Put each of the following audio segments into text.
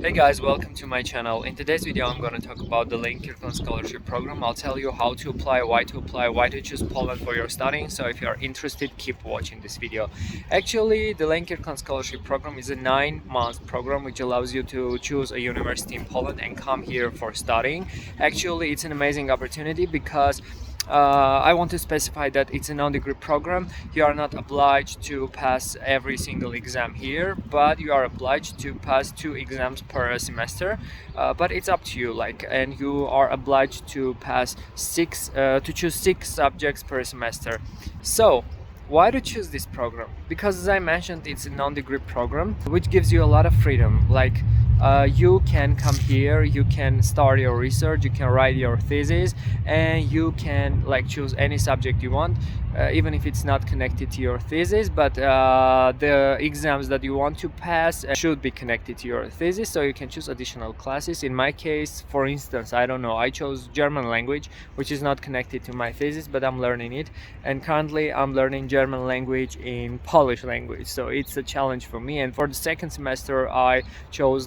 Hey guys, welcome to my channel. In today's video I'm going to talk about the Lane Kirkland Scholarship program. I'll tell you how to apply, why to choose Poland for your studying. So if you are interested, keep watching this video. Actually, the Lane Kirkland Scholarship program is a 9-month program which allows you to choose a university in Poland and come here for studying. Actually, it's an amazing opportunity because I want to specify that it's a non-degree program. You are not obliged to pass every single exam here, but you are obliged to pass 2 exams per semester. But it's up to you, and you are obliged to pass to choose 6 subjects per semester. So why to choose this program? Because as I mentioned, it's a non-degree program which gives you a lot of freedom. You can come here, you can start your research, you can write your thesis, and you can choose any subject you want, even if it's not connected to your thesis, but the exams that you want to pass should be connected to your thesis, so you can choose additional classes. In my case, for instance, I chose German language, which is not connected to my thesis, but I'm learning it, and currently I'm learning German language in Polish language, so it's a challenge for me. And for the second semester I chose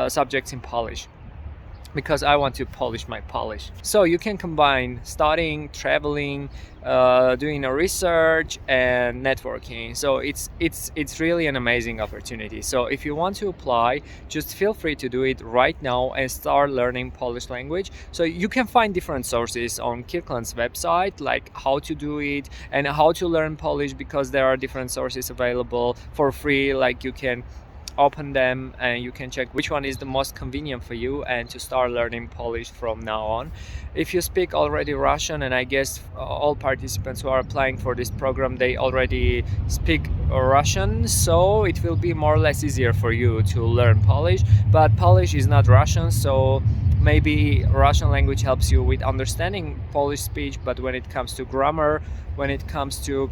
subjects in Polish because I want to polish my Polish. So you can combine studying, traveling, doing a research, and networking. So it's really an amazing opportunity. So if you want to apply, just feel free to do it right now and start learning Polish language. So you can find different sources on Kirkland's website, like how to do it and how to learn Polish, because there are different sources available for free. You can open them and you can check which one is the most convenient for you and to start learning Polish from now on. If you speak already Russian, and I guess all participants who are applying for this program, they already speak Russian, so it will be more or less easier for you to learn Polish. But Polish is not Russian, so maybe Russian language helps you with understanding Polish speech, but when it comes to grammar, when it comes to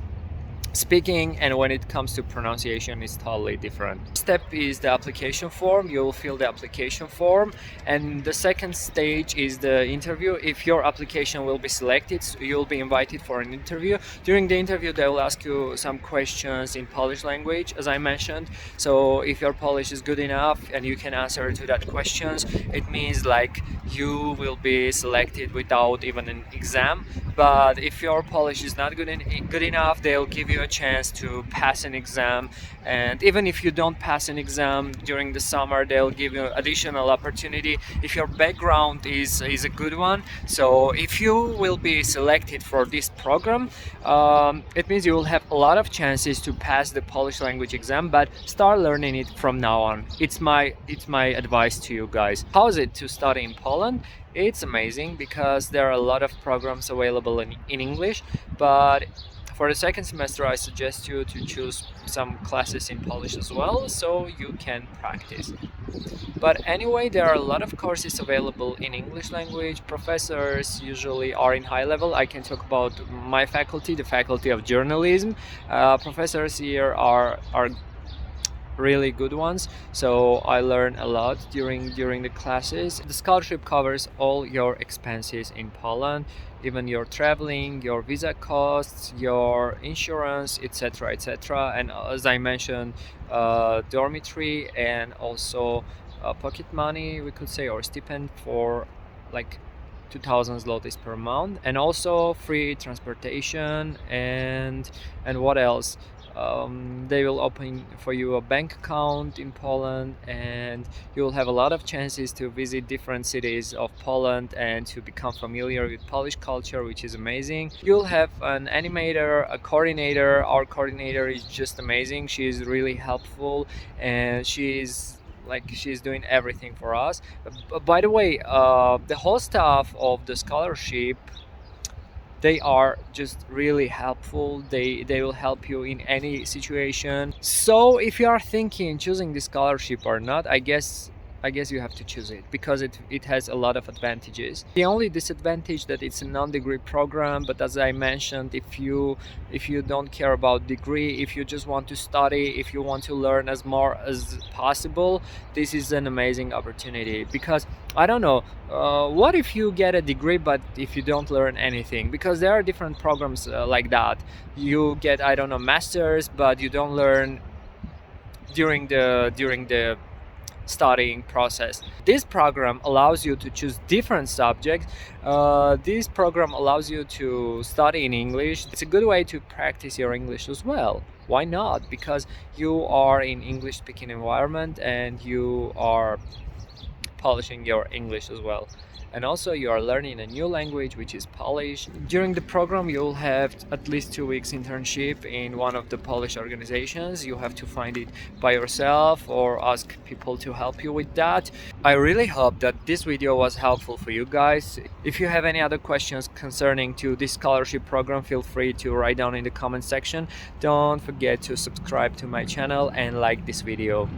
speaking, and when it comes to pronunciation, is totally different. Step is the application form. You'll fill the application form, and the second stage is the interview. If your application will be selected, you'll be invited for an interview. During the interview they will ask you some questions in Polish language, as I mentioned. So if your Polish is good enough and you can answer to that questions, it means you will be selected without even an exam. But if your Polish is not good enough, they'll give you a chance to pass an exam, and even if you don't pass an exam during the summer, they'll give you additional opportunity if your background is a good one. So if you will be selected for this program, it means you will have a lot of chances to pass the Polish language exam, but start learning it from now on. It's my advice to you guys. How is it to study in Poland? It's amazing because there are a lot of programs available in English, but for the second semester I suggest you to choose some classes in Polish as well, so you can practice. But anyway, there are a lot of courses available in English language. Professors usually are in high level. I can talk about my faculty, the Faculty of Journalism. Professors here are really good ones, so I learn a lot during the classes. The scholarship covers all your expenses in Poland, even your traveling, your visa costs, your insurance, etc., etc. And as I mentioned, dormitory, and also pocket money, we could say, or stipend for 2,000 zlotys per month, and also free transportation, and what else? They will open for you a bank account in Poland, and you'll have a lot of chances to visit different cities of Poland and to become familiar with Polish culture, which is amazing. You'll have an animator, a coordinator. Our coordinator is just amazing. She is really helpful, and she's doing everything for us. By the way, the whole staff of the scholarship, they are just really helpful. They will help you in any situation. So if you are thinking choosing this scholarship or not, I guess you have to choose it because it has a lot of advantages. The only disadvantage that it's a non-degree program, but as I mentioned, if you don't care about degree, if you just want to study, if you want to learn as more as possible, this is an amazing opportunity. Because I don't know, what if you get a degree but if you don't learn anything? Because there are different programs like that. You get, I don't know, masters, but you don't learn during the studying process. This program allows you to choose different subjects. This program allows you to study in English. It's a good way to practice your English as well. Why not? Because you are in English speaking environment and you are polishing your English as well. And also you are learning a new language, which is Polish. During the program you'll have at least 2 weeks internship in one of the Polish organizations. You have to find it by yourself or ask people to help you with that. I really hope that this video was helpful for you guys. If you have any other questions concerning to this scholarship program, feel free to write down in the comment section. Don't forget to subscribe to my channel and like this video.